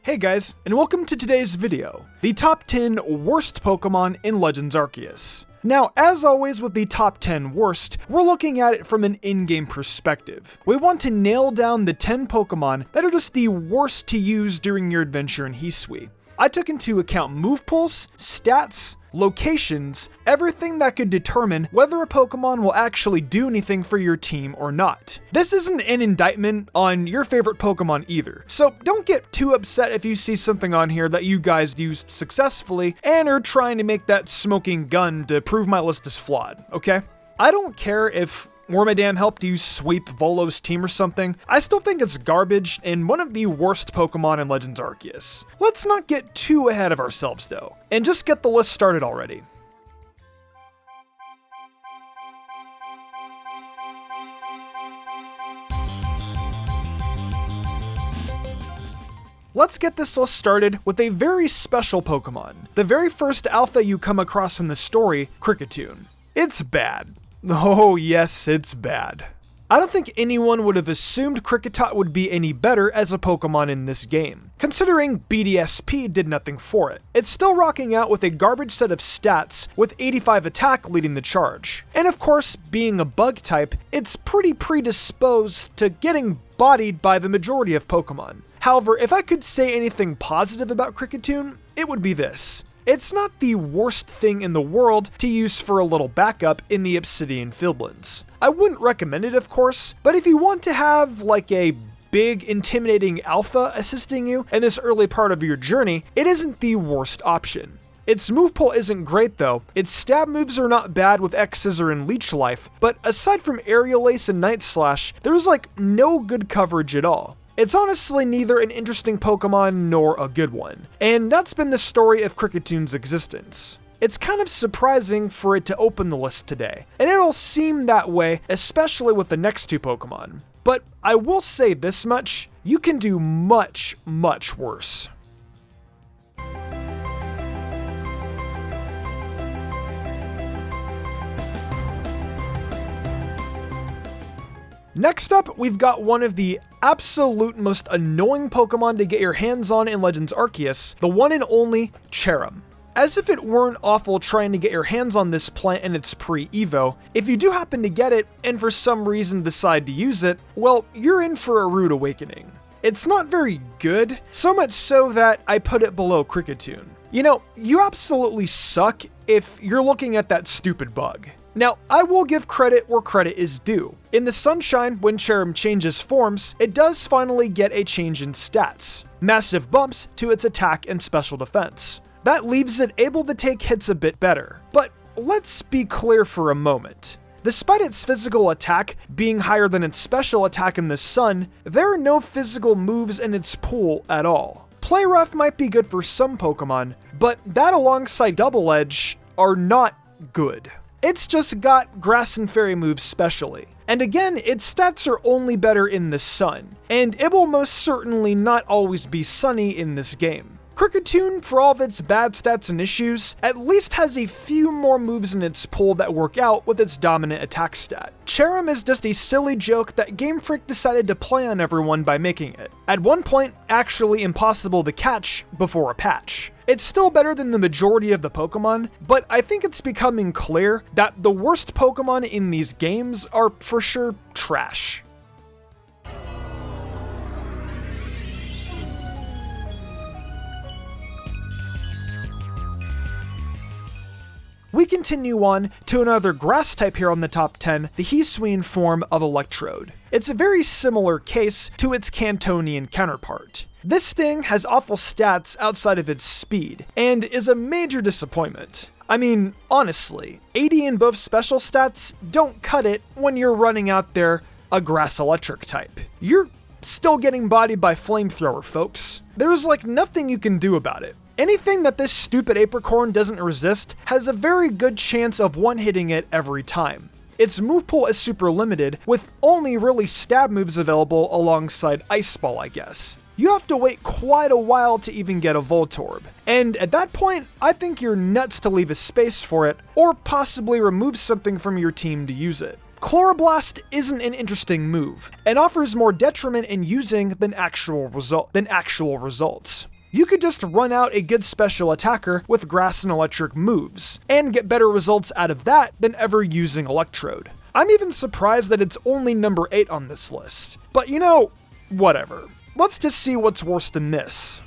Hey guys, and welcome to today's video, the top 10 worst Pokemon in Legends Arceus. Now, as always with the top 10 worst, we're looking at it from an in-game perspective. We want to nail down the 10 Pokemon that are just the worst to use during your adventure in Hisui. I took into account move pulls, stats, locations, everything that could determine whether a Pokemon will actually do anything for your team or not. This isn't an indictment on your favorite Pokemon either, so don't get too upset if you see something on here that you guys used successfully and are trying to make that smoking gun to prove my list is flawed, okay? I don't care if Wormadam helped you sweep Volo's team or something. I still think it's garbage and one of the worst Pokemon in Legends Arceus. Let's not get too ahead of ourselves though, and just get the list started already. Let's get this list started with a very special Pokemon. The very first alpha you come across in the story, QRiket. It's bad. Oh yes, it's bad. I don't think anyone would have assumed QRiket would be any better as a Pokemon in this game, considering BDSP did nothing for it. It's still rocking out with a garbage set of stats, with 85 attack leading the charge. And of course, being a bug type, it's pretty predisposed to getting bodied by the majority of Pokemon. However, if I could say anything positive about QRiket, it would be this. It's not the worst thing in the world to use for a little backup in the Obsidian Fieldlands. I wouldn't recommend it, of course, but if you want to have like a big, intimidating alpha assisting you in this early part of your journey, it isn't the worst option. Its move pool isn't great though. Its stab moves are not bad with X-Scissor and Leech Life, but aside from Aerial Ace and Night Slash, there's like no good coverage at all. It's honestly neither an interesting Pokemon nor a good one, and that's been the story of QRiket's existence. It's kind of surprising for it to open the list today, and it'll seem that way, especially with the next two Pokemon. But I will say this much, you can do much, much worse. Next up, we've got one of the absolute most annoying Pokemon to get your hands on in Legends Arceus, the one and only Cherrim. As if it weren't awful trying to get your hands on this plant in its pre-evo, if you do happen to get it and for some reason decide to use it, well, you're in for a rude awakening. It's not very good, so much so that I put it below QRiket. You know, you absolutely suck if you're looking at that stupid bug. Now, I will give credit where credit is due. In the Sunshine, when Cherrim changes forms, it does finally get a change in stats. Massive bumps to its attack and special defense. That leaves it able to take hits a bit better. But let's be clear for a moment. Despite its physical attack being higher than its special attack in the Sun, there are no physical moves in its pool at all. Play Rough might be good for some Pokemon, but that alongside Double Edge are not good. It's just got Grass and Fairy moves specially. And again, its stats are only better in the Sun, and it will most certainly not always be sunny in this game. QRiket, for all of its bad stats and issues, at least has a few more moves in its pool that work out with its dominant attack stat. Cherrim is just a silly joke that Game Freak decided to play on everyone by making it. At one point, actually impossible to catch before a patch. It's still better than the majority of the Pokemon, but I think it's becoming clear that the worst Pokemon in these games are for sure trash. We continue on to another grass type here on the top 10, the Hisuian form of Electrode. It's a very similar case to its Cantonian counterpart. This thing has awful stats outside of its speed, and is a major disappointment. I mean, honestly, 80 in both special stats don't cut it when you're running out there a grass electric type. You're still getting bodied by Flamethrower, folks. There's like nothing you can do about it. Anything that this stupid Apricorn doesn't resist has a very good chance of one-hitting it every time. Its move pool is super limited, with only really stab moves available alongside Ice Ball, I guess. You have to wait quite a while to even get a Voltorb, and at that point, I think you're nuts to leave a space for it, or possibly remove something from your team to use it. Chloroblast isn't an interesting move, and offers more detriment in using than actual results. You could just run out a good special attacker with grass and electric moves, and get better results out of that than ever using Electrode. I'm even surprised that it's only number 8 on this list. But you know, whatever. Let's just see what's worse than this.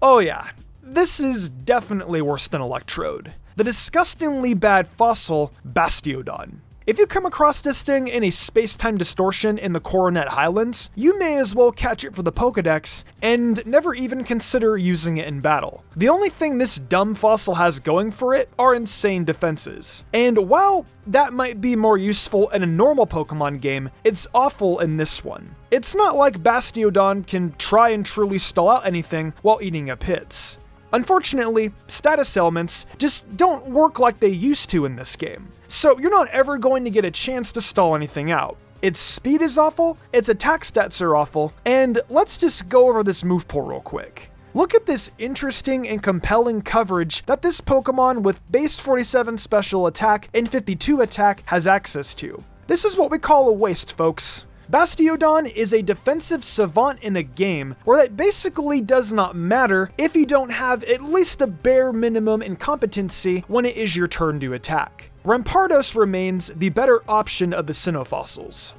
Oh yeah, this is definitely worse than Electrode. The disgustingly bad fossil Bastiodon. If you come across this thing in a space-time distortion in the Coronet Highlands, you may as well catch it for the Pokedex and never even consider using it in battle. The only thing this dumb fossil has going for it are insane defenses. And while that might be more useful in a normal Pokemon game, it's awful in this one. It's not like Bastiodon can try and truly stall out anything while eating up hits. Unfortunately, status elements just don't work like they used to in this game, so you're not ever going to get a chance to stall anything out. Its speed is awful, its attack stats are awful, and let's just go over this move pool real quick. Look at this interesting and compelling coverage that this Pokemon with base 47 special attack and 52 attack has access to. This is what we call a waste, folks. Bastiodon is a defensive savant in a game where that basically does not matter if you don't have at least a bare minimum incompetency when it is your turn to attack. Rampardos remains the better option of the Sinnoh fossils.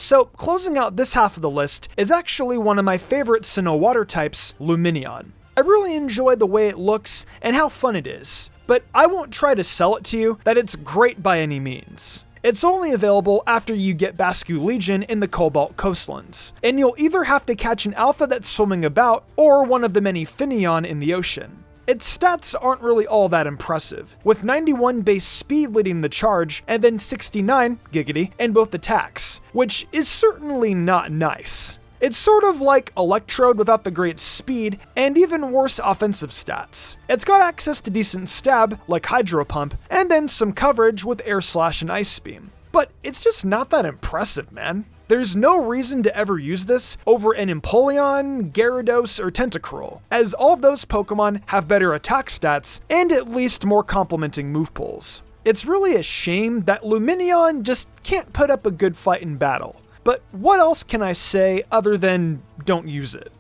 So, closing out this half of the list is actually one of my favorite Sinnoh water types, Lumineon. I really enjoy the way it looks and how fun it is, but I won't try to sell it to you that it's great by any means. It's only available after you get Bascu Legion in the Cobalt Coastlands, and you'll either have to catch an alpha that's swimming about, or one of the many Finneon in the ocean. Its stats aren't really all that impressive, with 91 base speed leading the charge, and then 69, giggity, in both attacks, which is certainly not nice. It's sort of like Electrode without the great speed, and even worse offensive stats. It's got access to decent stab, like Hydro Pump, and then some coverage with Air Slash and Ice Beam. But it's just not that impressive, man. There's no reason to ever use this over an Empoleon, Gyarados, or Tentacruel, as all of those Pokemon have better attack stats and at least more complementing move pools. It's really a shame that Lumineon just can't put up a good fight in battle. But what else can I say other than don't use it?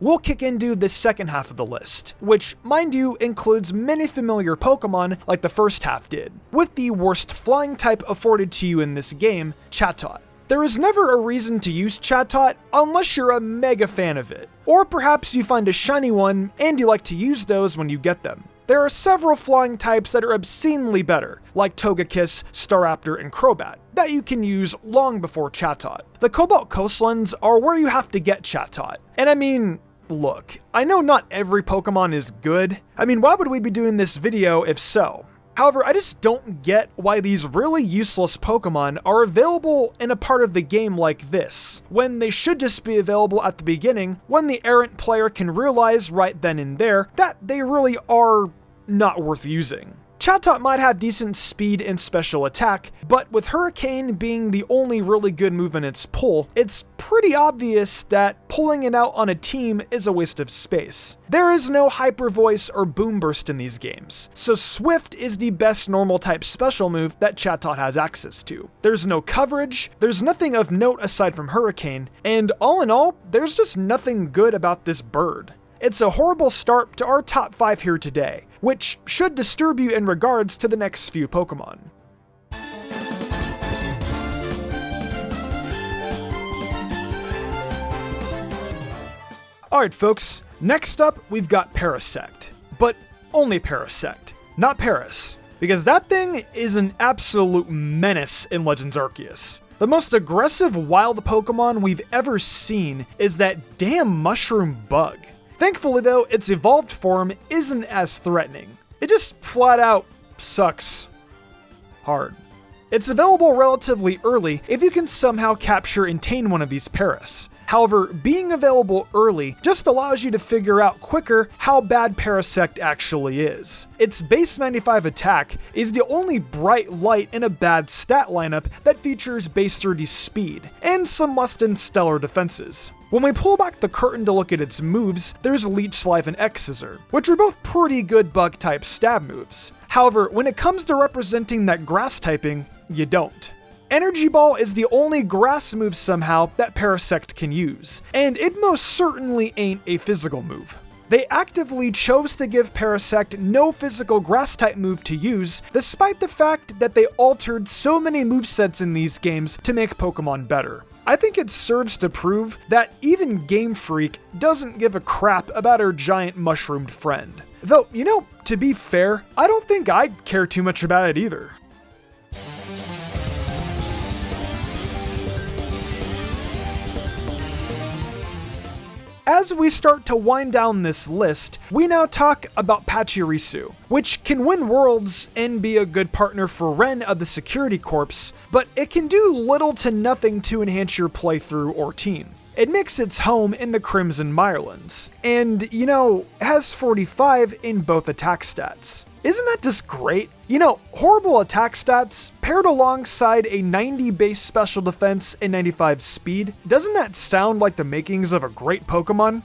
We'll kick into the second half of the list, which, mind you, includes many familiar Pokemon like the first half did, with the worst flying type afforded to you in this game, Chatot. There is never a reason to use Chatot unless you're a mega fan of it, or perhaps you find a shiny one and you like to use those when you get them. There are several flying types that are obscenely better, like Togekiss, Staraptor, and Crobat, that you can use long before Chatot. The Cobalt Coastlands are where you have to get Chatot, and I mean, look, I know not every Pokemon is good. I mean, why would we be doing this video if so? However, I just don't get why these really useless Pokemon are available in a part of the game like this, when they should just be available at the beginning, when the errant player can realize right then and there that they really are not worth using. Chatot might have decent speed and special attack, but with Hurricane being the only really good move in its pull, it's pretty obvious that pulling it out on a team is a waste of space. There is no Hyper Voice or Boom Burst in these games, so Swift is the best normal type special move that Chatot has access to. There's no coverage, there's nothing of note aside from Hurricane, and all in all, there's just nothing good about this bird. It's a horrible start to our top 5 here today, which should disturb you in regards to the next few Pokemon. Alright folks, next up we've got Parasect. But only Parasect, not Paras, because that thing is an absolute menace in Legends Arceus. The most aggressive wild Pokemon we've ever seen is that damn mushroom bug. Thankfully though, its evolved form isn't as threatening. It just flat out sucks hard. It's available relatively early if you can somehow capture and tame one of these Paras. However, being available early just allows you to figure out quicker how bad Parasect actually is. Its base 95 attack is the only bright light in a bad stat lineup that features base 30 speed, and some less than stellar defenses. When we pull back the curtain to look at its moves, there's Leech Life and X-Scissor, which are both pretty good bug-type stab moves. However, when it comes to representing that grass typing, you don't. Energy Ball is the only grass move somehow that Parasect can use, and it most certainly ain't a physical move. They actively chose to give Parasect no physical grass-type move to use, despite the fact that they altered so many movesets in these games to make Pokemon better. I think it serves to prove that even Game Freak doesn't give a crap about her giant mushroomed friend. Though, to be fair, I don't think I'd care too much about it either. As we start to wind down this list, we now talk about Pachirisu, which can win worlds and be a good partner for Ren of the Security Corps, but it can do little to nothing to enhance your playthrough or team. It makes its home in the Crimson Mirelands, and, has 45 in both attack stats. Isn't that just great? Horrible attack stats paired alongside a 90 base special defense and 95 speed, doesn't that sound like the makings of a great Pokemon?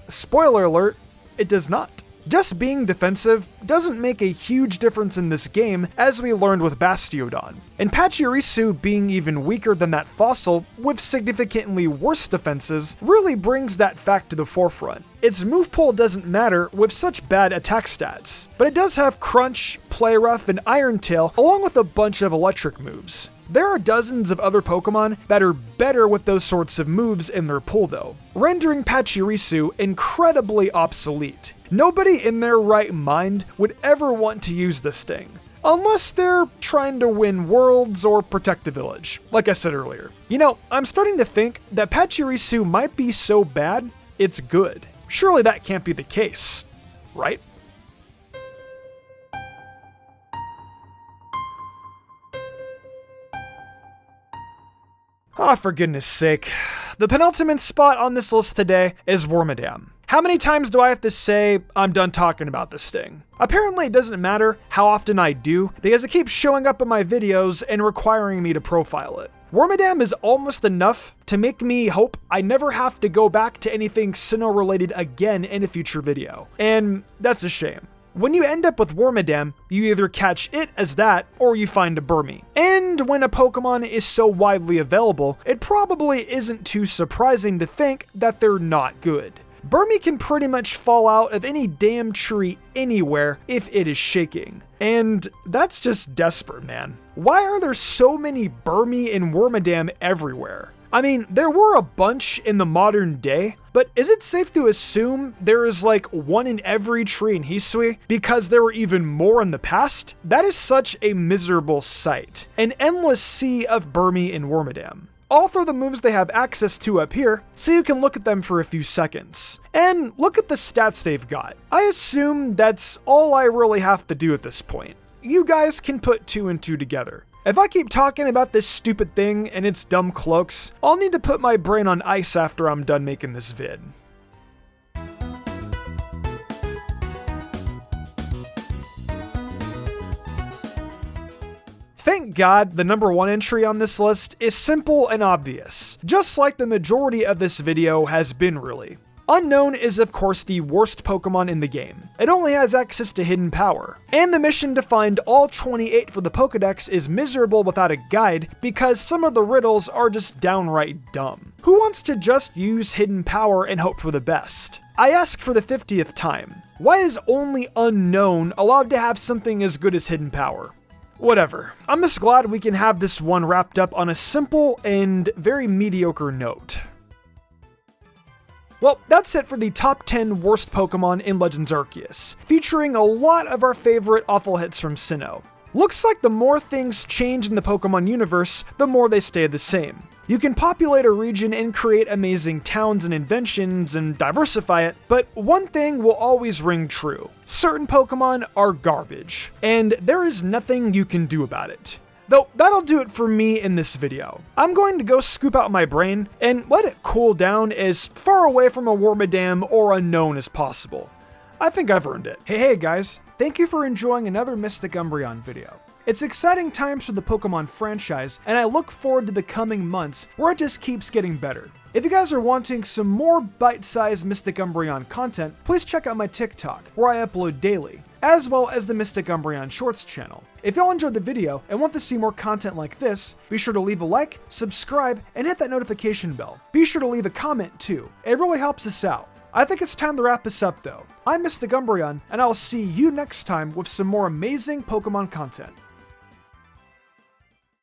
Spoiler alert, it does not. Just being defensive doesn't make a huge difference in this game, as we learned with Bastiodon. And Pachirisu being even weaker than that fossil, with significantly worse defenses, really brings that fact to the forefront. Its move pool doesn't matter with such bad attack stats, but it does have Crunch, Play Rough, and Iron Tail, along with a bunch of electric moves. There are dozens of other Pokemon that are better with those sorts of moves in their pool though, rendering Pachirisu incredibly obsolete. Nobody in their right mind would ever want to use this thing, unless they're trying to win worlds or protect the village, like I said earlier. I'm starting to think that Pachirisu might be so bad, it's good. Surely that can't be the case, right? For goodness sake. The penultimate spot on this list today is Wormadam. How many times do I have to say I'm done talking about this thing? Apparently it doesn't matter how often I do, because it keeps showing up in my videos and requiring me to profile it. Wormadam is almost enough to make me hope I never have to go back to anything Sinnoh related again in a future video. And that's a shame. When you end up with Wormadam, you either catch it as that, or you find a Burmy. And when a Pokemon is so widely available, it probably isn't too surprising to think that they're not good. Burmy can pretty much fall out of any damn tree anywhere if it is shaking. And that's just desperate, man. Why are there so many Burmy and Wormadam everywhere? I mean, there were a bunch in the modern day, but is it safe to assume there is like one in every tree in Hisui because there were even more in the past? That is such a miserable sight. An endless sea of Burmy and Wormadam. I'll throw the moves they have access to up here, so you can look at them for a few seconds. And look at the stats they've got. I assume that's all I really have to do at this point. You guys can put 2 and 2 together. If I keep talking about this stupid thing and its dumb cloaks, I'll need to put my brain on ice after I'm done making this vid. Thank God the number 1 entry on this list is simple and obvious, just like the majority of this video has been really. Unknown is of course the worst Pokemon in the game. It only has access to hidden power, and the mission to find all 28 for the Pokedex is miserable without a guide because some of the riddles are just downright dumb. Who wants to just use hidden power and hope for the best? I ask for the 50th time. Why is only Unknown allowed to have something as good as hidden power? Whatever. I'm just glad we can have this one wrapped up on a simple and very mediocre note. Well, that's it for the top 10 worst Pokemon in Legends Arceus, featuring a lot of our favorite awful hits from Sinnoh. Looks like the more things change in the Pokemon universe, the more they stay the same. You can populate a region and create amazing towns and inventions and diversify it, but one thing will always ring true. Certain Pokemon are garbage, and there is nothing you can do about it. Though that'll do it for me in this video. I'm going to go scoop out my brain and let it cool down as far away from a Wormadam or Unknown as possible. I think I've earned it. Hey guys, thank you for enjoying another Mystic Umbreon video. It's exciting times for the Pokemon franchise, and I look forward to the coming months where it just keeps getting better. If you guys are wanting some more bite-sized Mystic Umbreon content, please check out my TikTok, where I upload daily, as well as the Mystic Umbreon Shorts channel. If y'all enjoyed the video and want to see more content like this, be sure to leave a like, subscribe, and hit that notification bell. Be sure to leave a comment too. It really helps us out. I think it's time to wrap this up though. I'm Mystic Umbreon, and I'll see you next time with some more amazing Pokemon content.